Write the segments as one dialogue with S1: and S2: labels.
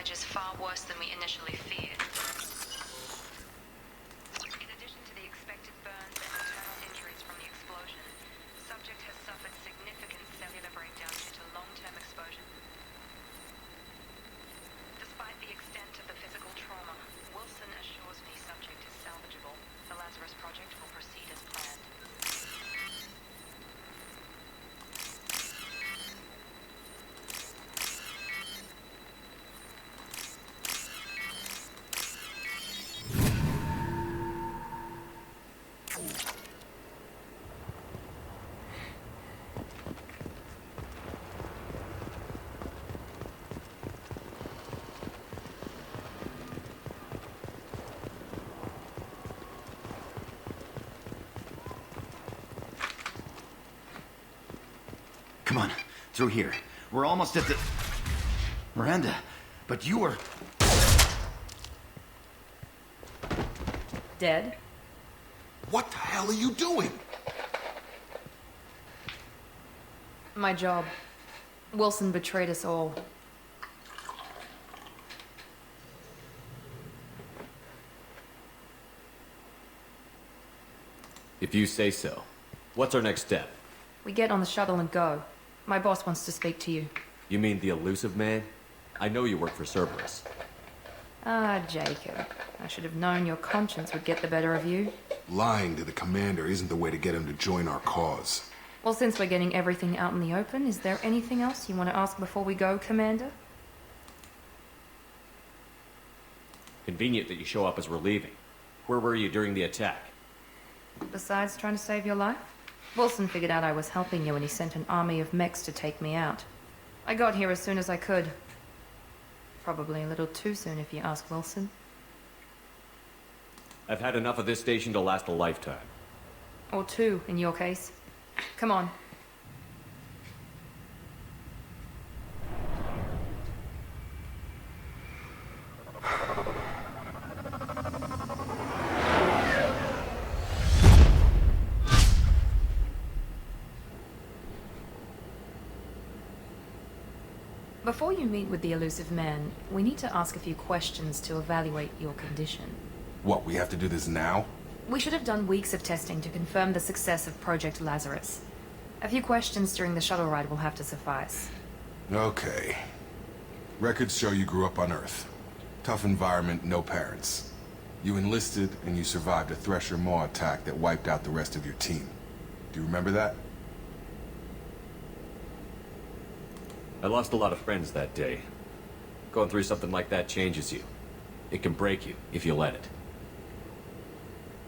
S1: damage is far worse than we initially feared. In addition to the expected burns and internal injuries from the explosion, subject has suffered significant cellular breakdown due to long-term exposure. Despite the extent of the physical trauma, Wilson assures me subject is salvageable. The Lazarus Project will proceed as planned.
S2: Come on, through here. We're almost at the... Miranda, but you were...
S3: Dead?
S4: What the hell are you doing?
S3: My job. Wilson betrayed us all.
S5: If you say so. What's our next step?
S3: We get on the shuttle and go. My boss wants to speak to you.
S5: You mean the elusive man? I know you work for Cerberus.
S3: Ah, Jacob. I should have known your conscience would get the better of you.
S4: Lying to the commander isn't the way to get him to join our cause.
S3: Well, since we're getting everything out in the open, is there anything else you want to ask before we go, Commander?
S5: Convenient that you show up as we're leaving. Where were you during the attack?
S3: Besides trying to save your life? Wilson figured out I was helping you and he sent an army of mechs to take me out. I got here as soon as I could. Probably a little too soon if you ask Wilson.
S5: I've had enough of this station to last a lifetime.
S3: Or two, in your case. Come on. Before you meet with the elusive man, we need to ask a few questions to evaluate your condition.
S4: What, we have to do this now?
S3: We should have done weeks of testing to confirm the success of Project Lazarus. A few questions during the shuttle ride will have to suffice.
S4: Okay. Records show you grew up on Earth. Tough environment, no parents. You enlisted and you survived a Thresher Maw attack that wiped out the rest of your team. Do you remember that?
S5: I lost a lot of friends that day. Going through something like that changes you. It can break you if you let it.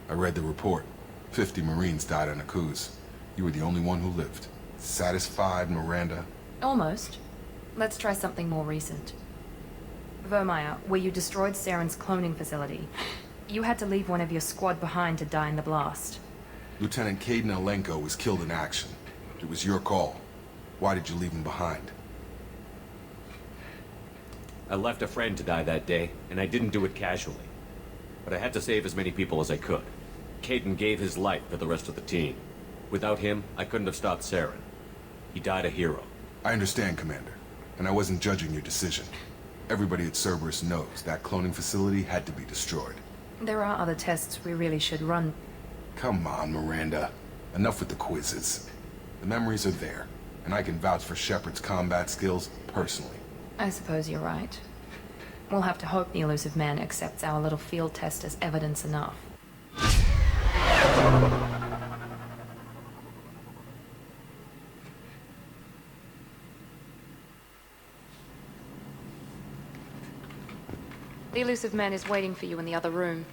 S4: I read the report. 50 Marines died on Akuz. You were the only one who lived. Satisfied, Miranda?
S3: Almost. Let's try something more recent. Vermeer, where you destroyed Saren's cloning facility. You had to leave one of your squad behind to die in the blast.
S4: Lieutenant Kaidan Alenko was killed in action. It was your call. Why did you leave him behind?
S5: I left a friend to die that day, and I didn't do it casually. But I had to save as many people as I could. Kaidan gave his life for the rest of the team. Without him, I couldn't have stopped Saren. He died a hero.
S4: I understand, Commander. And I wasn't judging your decision. Everybody at Cerberus knows that cloning facility had to be destroyed.
S3: There are other tests we really should run.
S4: Come on, Miranda. Enough with the quizzes. The memories are there, and I can vouch for Shepard's combat skills personally.
S3: I suppose you're right. We'll have to hope the elusive man accepts our little field test as evidence enough. The elusive man is waiting for you in the other room.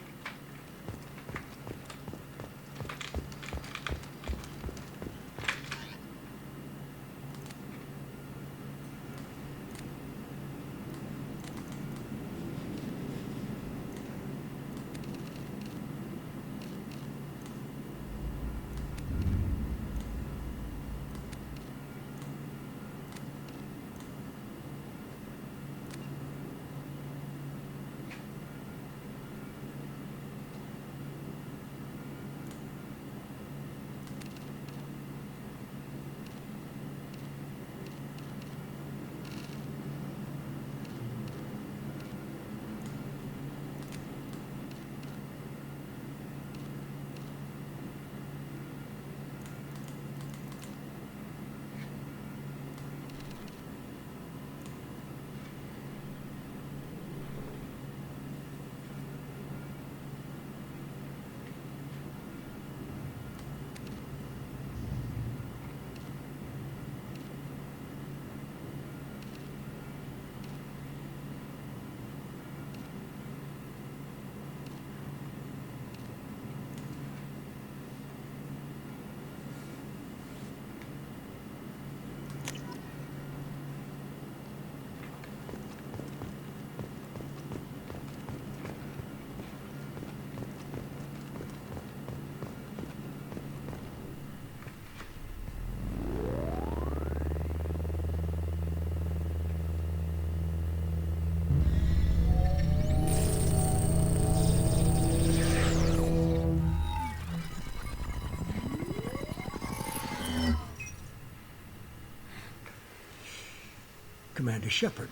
S6: Commander Shepard.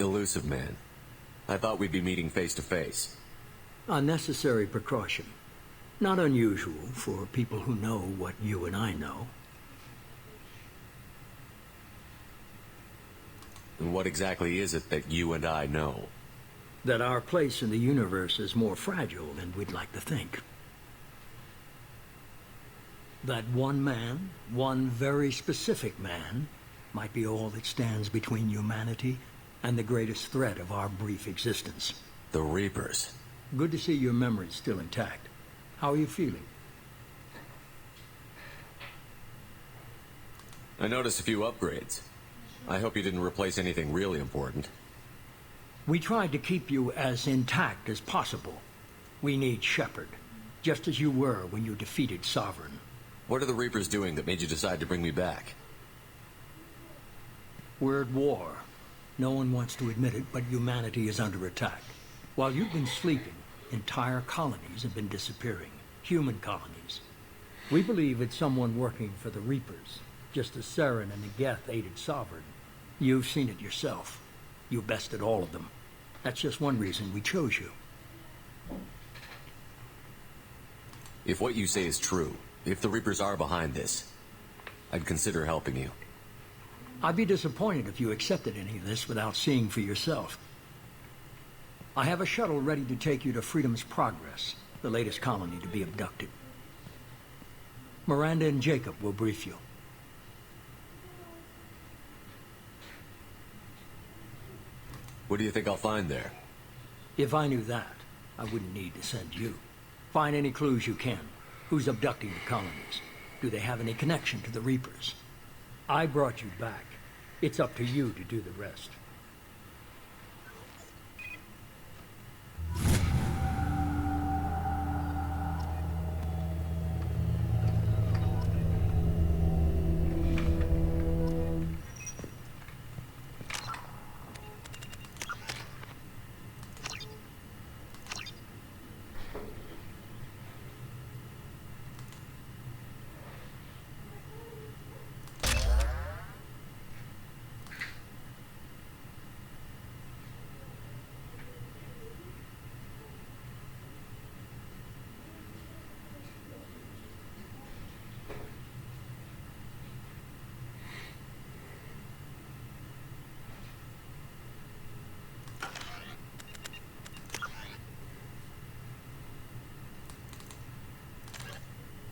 S5: Elusive Man. I thought we'd be meeting face to face.
S6: Unnecessary precaution. Not unusual for people who know what you and I know.
S5: And what exactly is it that you and I know?
S6: That our place in the universe is more fragile than we'd like to think. That one man, one very specific man, might be all that stands between humanity and the greatest threat of our brief existence.
S5: The Reapers.
S6: Good to see your memory's still intact. How are you feeling?
S5: I noticed a few upgrades. I hope you didn't replace anything really important.
S6: We tried to keep you as intact as possible. We need Shepard, just as you were when you defeated Sovereign.
S5: What are the Reapers doing that made you decide to bring me back?
S6: We're at war. No one wants to admit it, but humanity is under attack. While you've been sleeping, entire colonies have been disappearing. Human colonies. We believe it's someone working for the Reapers, just as Saren and the Geth aided Sovereign. You've seen it yourself. You bested all of them. That's just one reason we chose you.
S5: If what you say is true, if the Reapers are behind this, I'd consider helping you.
S6: I'd be disappointed if you accepted any of this without seeing for yourself. I have a shuttle ready to take you to Freedom's Progress, the latest colony to be abducted. Miranda and Jacob will brief you.
S5: What do you think I'll find there?
S6: If I knew that, I wouldn't need to send you. Find any clues you can. Who's abducting the colonies? Do they have any connection to the Reapers? I brought you back. It's up to you to do the rest.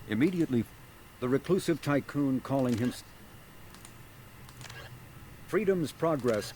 S7: Immediately, the reclusive tycoon calling him Freedom's Progress.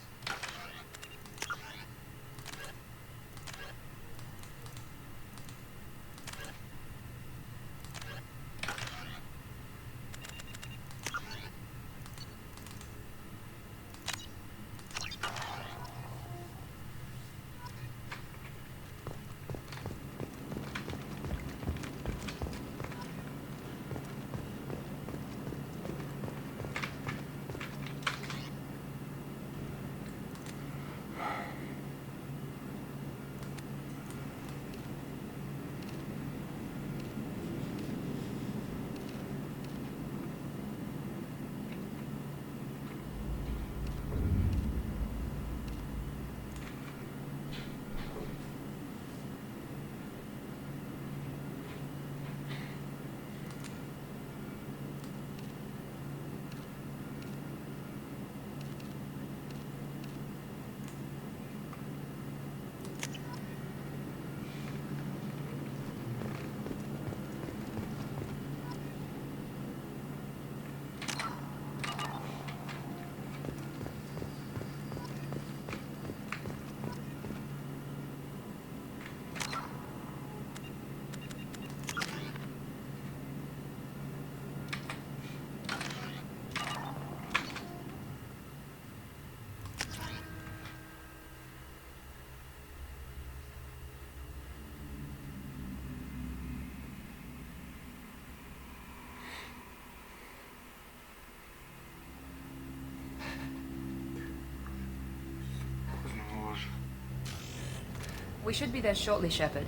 S3: We should be there shortly, Shepard.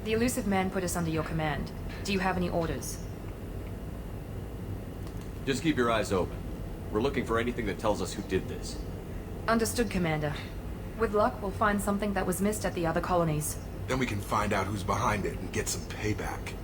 S3: The Elusive Man put us under your command. Do you have any orders?
S5: Just keep your eyes open. We're looking for anything that tells us who did this.
S3: Understood, Commander. With luck, we'll find something that was missed at the other colonies.
S4: Then we can find out who's behind it and get some payback.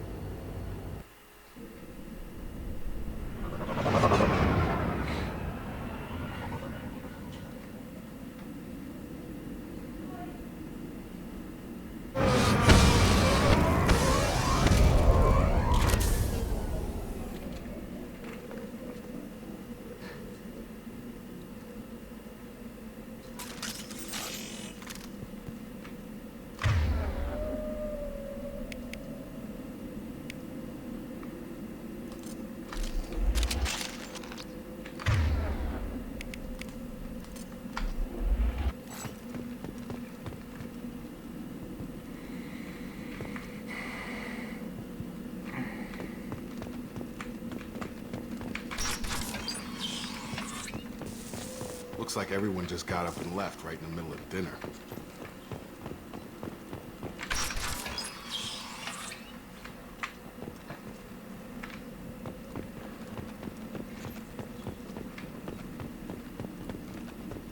S4: Looks like everyone just got up and left right in the middle of dinner.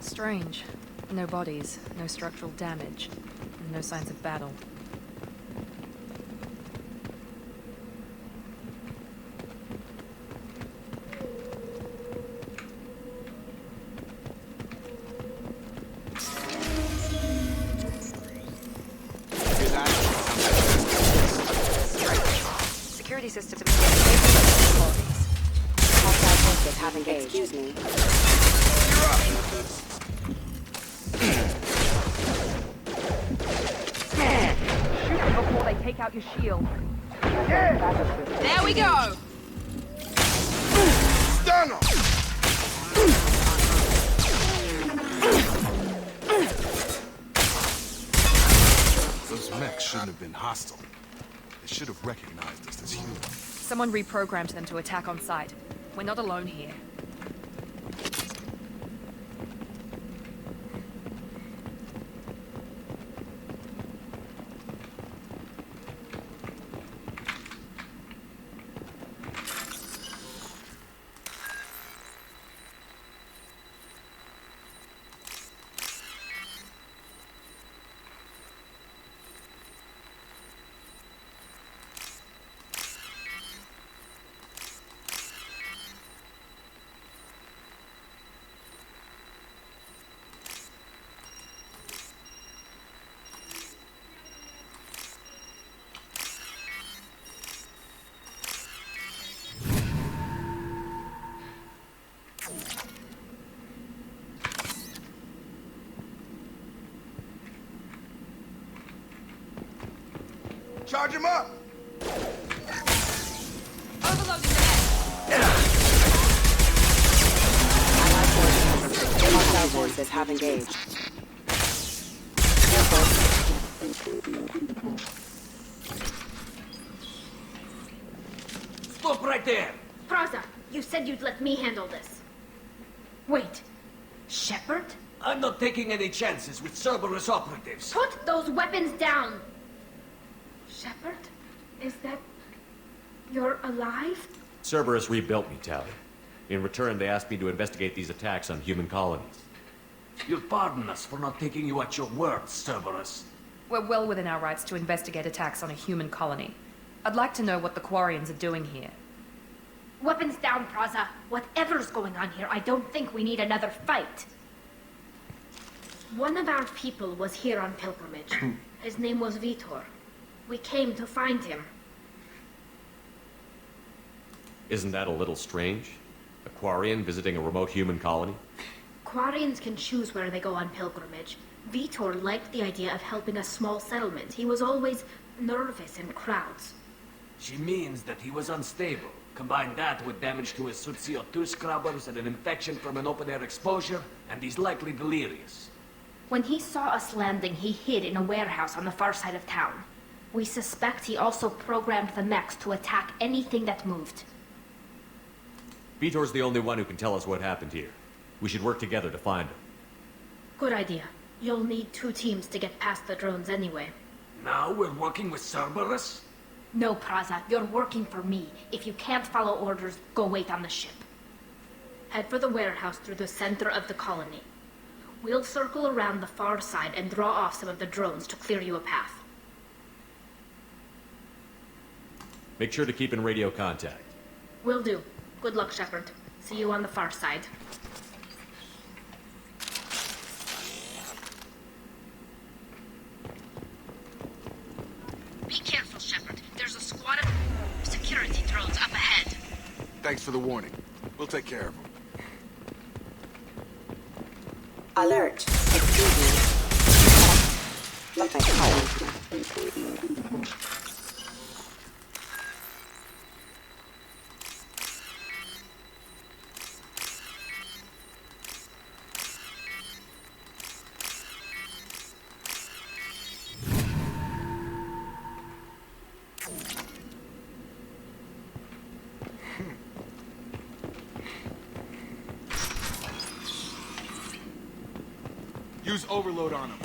S3: Strange. No bodies, no structural damage, and no signs of battle. Security systems have been qualities.
S8: Hostile forces have engaged. Excuse me.
S3: Shoot them before they take out your shield.
S8: There we go!
S4: Stun him! Those mechs shouldn't have been hostile. They should have recognized us as humans.
S3: Someone reprogrammed them to attack on sight. We're not alone here.
S4: Charge him up!
S8: Overloading the net. Hostile forces have engaged.
S9: Stop right there!
S10: Praza, you said you'd let me handle this. Wait, Shepard?
S9: I'm not taking any chances with Cerberus operatives.
S10: Put those weapons down! Shepard? Is that... you're alive?
S5: Cerberus rebuilt me, Tali. In return, they asked me to investigate these attacks on human colonies.
S9: You'll pardon us for not taking you at your word, Cerberus.
S3: We're well within our rights to investigate attacks on a human colony. I'd like to know what the Quarians are doing here.
S10: Weapons down, Praza. Whatever's going on here, I don't think we need another fight. One of our people was here on pilgrimage. His name was Vitor. We came to find him.
S5: Isn't that a little strange? A Quarian visiting a remote human colony?
S10: Quarians can choose where they go on pilgrimage. Vitor liked the idea of helping a small settlement. He was always nervous in crowds.
S9: She means that he was unstable. Combine that with damage to his Sub CO2 scrubbers and an infection from an open-air exposure, and he's likely delirious.
S10: When he saw us landing, he hid in a warehouse on the far side of town. We suspect he also programmed the mechs to attack anything that moved.
S5: Vitor's the only one who can tell us what happened here. We should work together to find him.
S10: Good idea. You'll need 2 teams to get past the drones anyway.
S9: Now we're working with Cerberus?
S10: No, Praza, you're working for me. If you can't follow orders, go wait on the ship. Head for the warehouse through the center of the colony. We'll circle around the far side and draw off some of the drones to clear you a path.
S5: Make sure to keep in radio contact.
S10: Will do. Good luck, Shepard. See you on the far side. Be careful, Shepard. There's a squad of security drones up ahead.
S4: Thanks for the warning. We'll take care of them.
S8: Alert. Excuse me. Not my colleague.
S4: Use overload on them.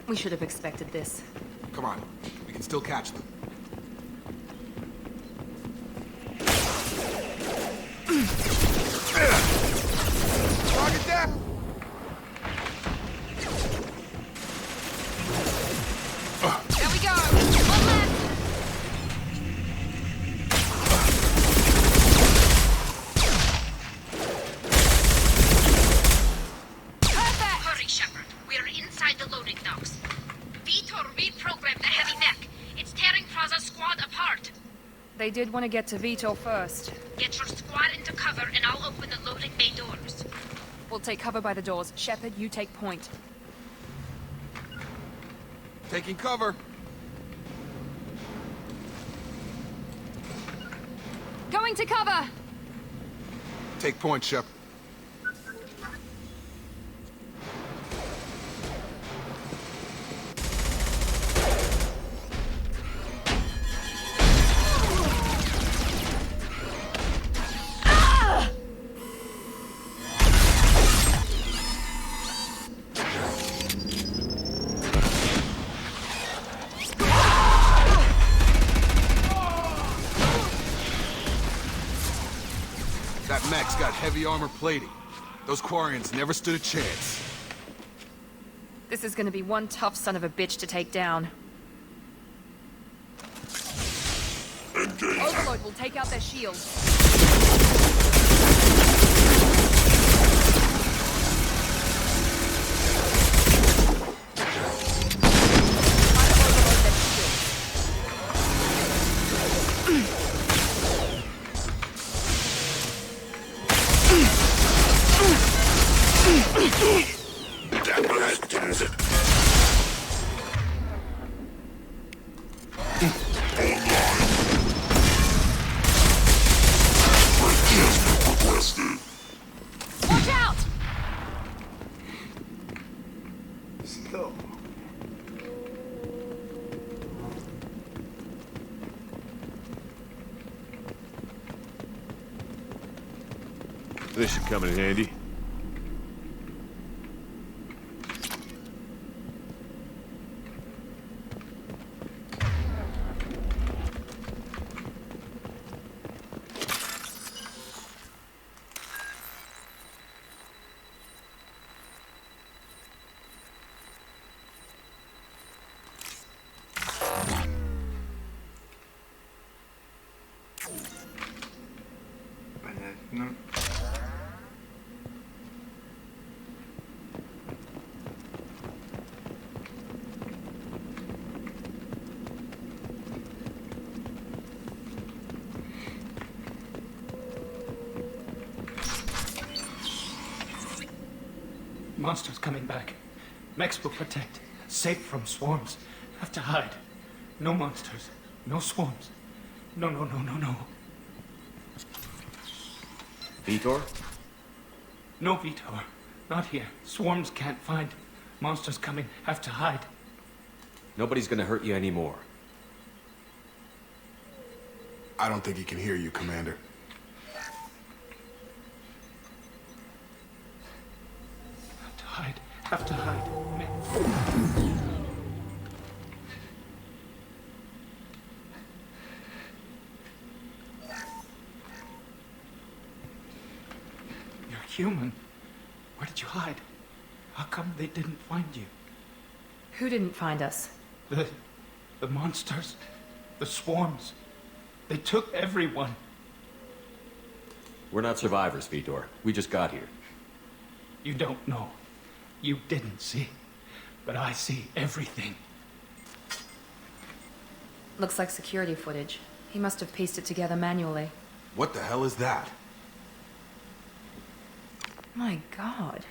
S3: We should have expected this.
S4: Come on. We can still catch them. Target down!
S8: There we go! One left!
S10: Perfect! Hurry, Shepard. We're inside the loading docks. Vitor reprogrammed the heavy mech. It's tearing Praza's squad apart.
S3: They did want to get to Vitor first.
S10: Get your squad into cover and I'll open the loading bay doors.
S3: We'll take cover by the doors. Shepard, you take point.
S4: Taking cover.
S3: Going to cover!
S4: Take point, Shep. That mech's got heavy armor plating. Those Quarians never stood a chance.
S3: This is gonna be one tough son of a bitch to take down. Overload will take out their shields. Watch out!
S2: Still.
S5: This should come in handy.
S2: Понятно.
S11: Monsters coming back. Mechs will protect. Safe from swarms. Have to hide. No monsters. No swarms. No.
S5: Vitor?
S11: No, Vitor. Not here. Swarms can't find. Monsters coming. Have to hide.
S5: Nobody's gonna hurt you anymore.
S4: I don't think he can hear you, Commander.
S11: Have to hide. You're human. Where did you hide? How come they didn't find you?
S3: Who didn't find us?
S11: The monsters. The swarms. They took everyone.
S5: We're not survivors, Vitor. We just got here.
S11: You don't know. You didn't see. But I see everything.
S3: Looks like security footage. He must have pieced it together manually.
S4: What the hell is that?
S3: My God.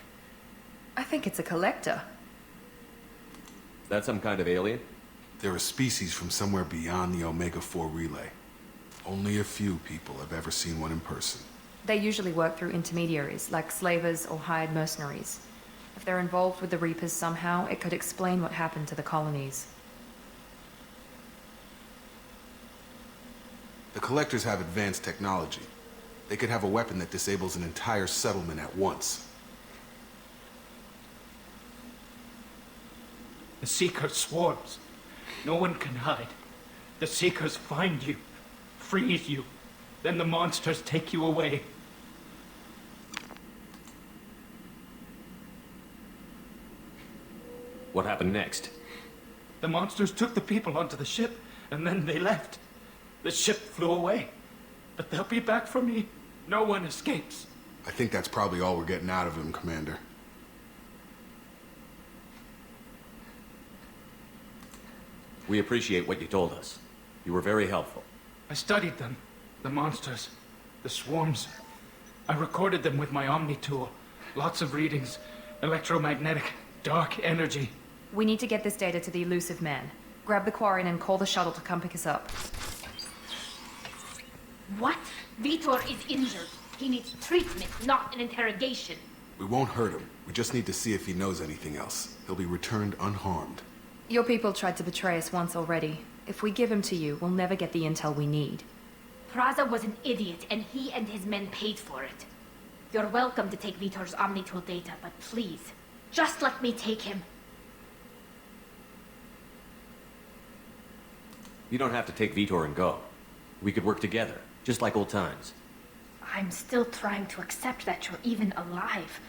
S3: I think it's a collector.
S5: Is that some kind of alien?
S4: They're a species from somewhere beyond the Omega-4 relay. Only a few people have ever seen one in person.
S3: They usually work through intermediaries, like slavers or hired mercenaries. If they're involved with the Reapers somehow, it could explain what happened to the colonies.
S4: The Collectors have advanced technology. They could have a weapon that disables an entire settlement at once.
S11: The Seeker swarms. No one can hide. The Seekers find you, freeze you, then the monsters take you away.
S5: What happened next?
S11: The monsters took the people onto the ship, and then they left. The ship flew away. But they'll be back for me. No one escapes.
S4: I think that's probably all we're getting out of him, Commander.
S5: We appreciate what you told us. You were very helpful.
S11: I studied them. The monsters. The swarms. I recorded them with my Omni tool. Lots of readings. Electromagnetic. Dark energy.
S3: We need to get this data to the Elusive Man. Grab the Quarian and call the shuttle to come pick us up.
S10: What? Vitor is injured. He needs treatment, not an interrogation.
S4: We won't hurt him. We just need to see if he knows anything else. He'll be returned unharmed.
S3: Your people tried to betray us once already. If we give him to you, we'll never get the intel we need.
S10: Praza was an idiot, and he and his men paid for it. You're welcome to take Vitor's Omnitool data, but please, just let me take him.
S5: You don't have to take Vitor and go. We could work together, just like old times.
S10: I'm still trying to accept that you're even alive,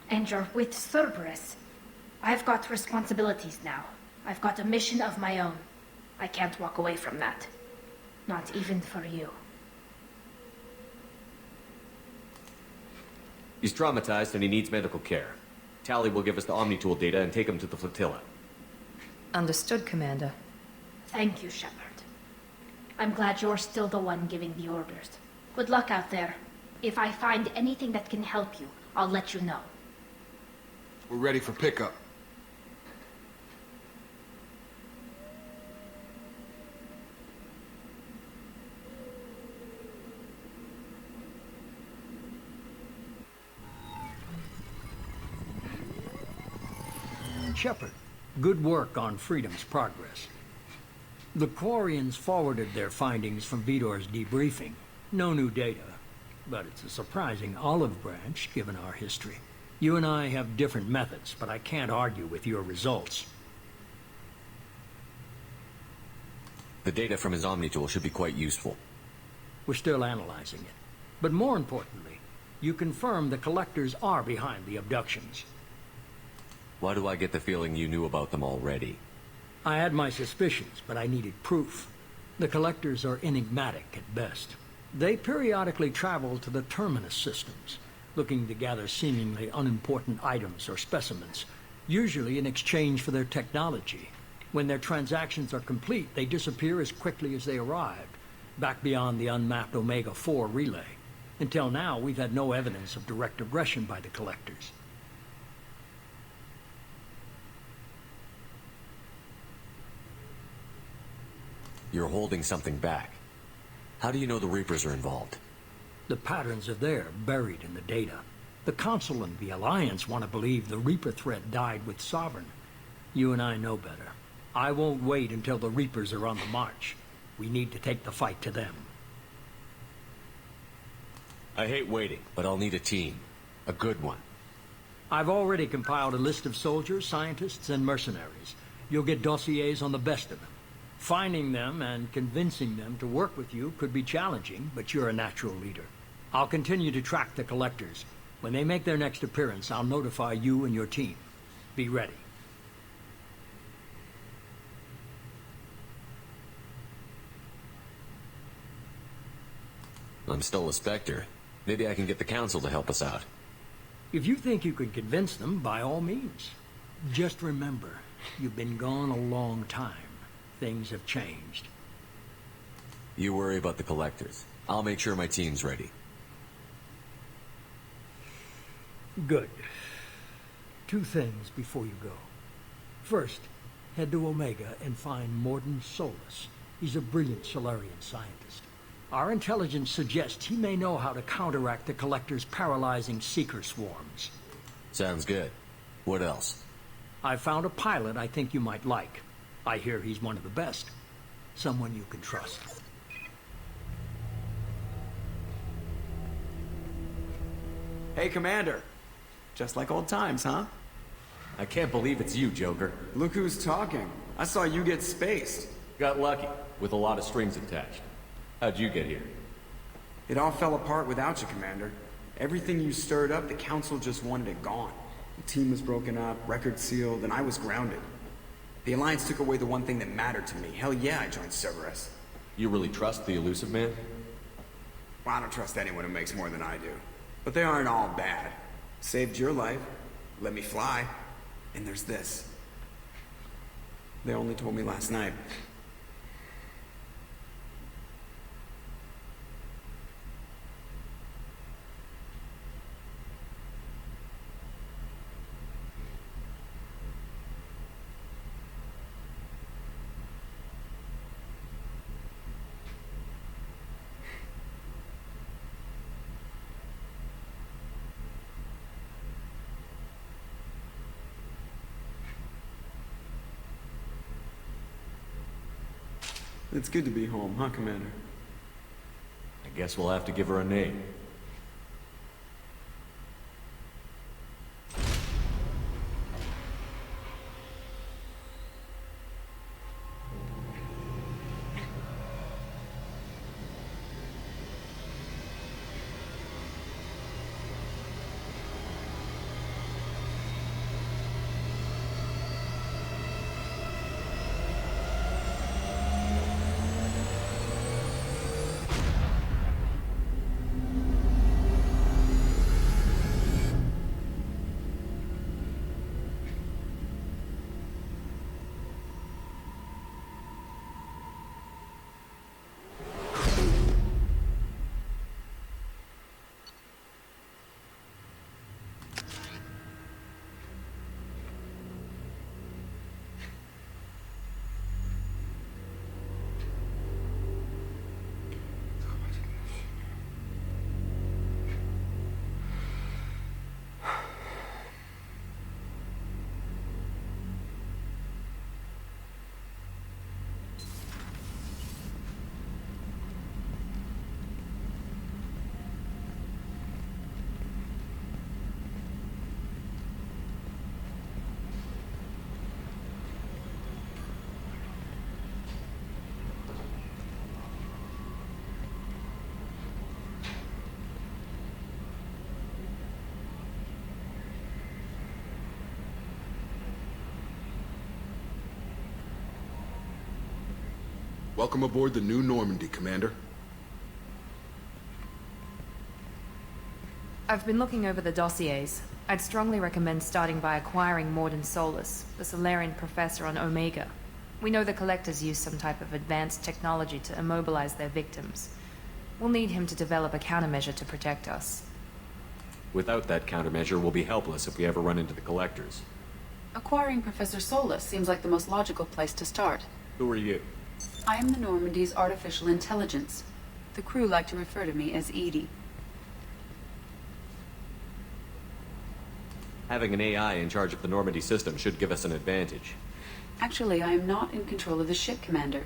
S10: and you're with Cerberus. I've got responsibilities now. I've got a mission of my own. I can't walk away from that. Not even for you.
S5: He's traumatized and he needs medical care. Tali will give us the Omnitool data and take him to the flotilla.
S3: Understood, Commander.
S10: Thank you, Shepard. I'm glad you're still the one giving the orders. Good luck out there. If I find anything that can help you, I'll let you know.
S4: We're ready for pickup.
S6: Shepard, good work on Freedom's progress. The Quarians forwarded their findings from Vitor's debriefing. No new data, but it's a surprising olive branch given our history. You and I have different methods, but I can't argue with your results.
S5: The data from his Omnitool should be quite useful.
S6: We're still analyzing it. But more importantly, you confirm the Collectors are behind the abductions.
S5: Why do I get the feeling you knew about them already?
S6: I had my suspicions, but I needed proof. The Collectors are enigmatic at best. They periodically travel to the Terminus systems, looking to gather seemingly unimportant items or specimens, usually in exchange for their technology. When their transactions are complete, they disappear as quickly as they arrived, back beyond the unmapped Omega-4 relay. Until now, we've had no evidence of direct aggression by the Collectors.
S5: You're holding something back. How do you know the Reapers are involved?
S6: The patterns are there, buried in the data. The Council and the Alliance want to believe the Reaper threat died with Sovereign. You and I know better. I won't wait until the Reapers are on the march. We need to take the fight to them.
S5: I hate waiting, but I'll need a team. A good one.
S6: I've already compiled a list of soldiers, scientists, and mercenaries. You'll get dossiers on the best of them. Finding them and convincing them to work with you could be challenging, but you're a natural leader. I'll continue to track the Collectors. When they make their next appearance, I'll notify you and your team. Be ready.
S5: I'm still a Spectre. Maybe I can get the Council to help us out.
S6: If you think you can convince them, by all means. Just remember, you've been gone a long time. Things have changed.
S5: You worry about the Collectors. I'll make sure my team's ready.
S6: Good. 2 things before you go. First, head to Omega and find Mordin Solus. He's a brilliant Solarian scientist. Our intelligence suggests he may know how to counteract the Collector's paralyzing Seeker swarms.
S5: Sounds good. What else?
S6: I found a pilot I think you might like. I hear he's one of the best. Someone you can trust.
S12: Hey, Commander. Just like old times, huh?
S5: I can't believe it's you, Joker.
S12: Look who's talking. I saw you get spaced.
S5: Got lucky, with a lot of strings attached. How'd you get here?
S12: It all fell apart without you, Commander. Everything you stirred up, the Council just wanted it gone. The team was broken up, records sealed, and I was grounded. The Alliance took away the one thing that mattered to me. Hell yeah, I joined Cerberus.
S5: You really trust the Illusive Man?
S12: Well, I don't trust anyone who makes more than I do. But they aren't all bad. Saved your life, let me fly, and there's this. They only told me last night. It's good to be home, huh, Commander?
S5: I guess we'll have to give her a name.
S4: Welcome aboard the New Normandy, Commander.
S3: I've been looking over the dossiers. I'd strongly recommend starting by acquiring Mordin Solus, the Solarian professor on Omega. We know the Collectors use some type of advanced technology to immobilize their victims. We'll need him to develop a countermeasure to protect us.
S5: Without that countermeasure, we'll be helpless if we ever run into the Collectors.
S8: Acquiring Professor Solus seems like the most logical place to start.
S5: Who are you?
S13: I am the Normandy's artificial intelligence. The crew like to refer to me as Edie.
S5: Having an AI in charge of the Normandy system should give us an advantage.
S13: Actually, I am not in control of the ship, Commander.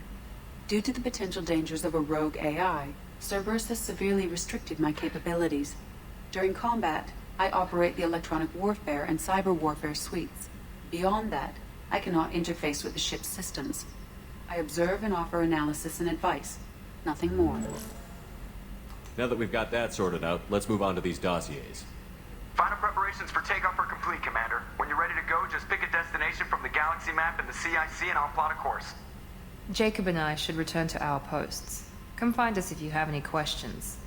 S13: Due to the potential dangers of a rogue AI, Cerberus has severely restricted my capabilities. During combat, I operate the electronic warfare and cyber warfare suites. Beyond that, I cannot interface with the ship's systems. I observe and offer analysis and advice. Nothing more.
S5: Now that we've got that sorted out, let's move on to these dossiers.
S14: Final preparations for takeoff are complete, Commander. When you're ready to go, just pick a destination from the galaxy map and the CIC and I'll plot a course.
S3: Jacob and I should return to our posts. Come find us if you have any questions.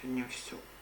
S15: Сегодня все.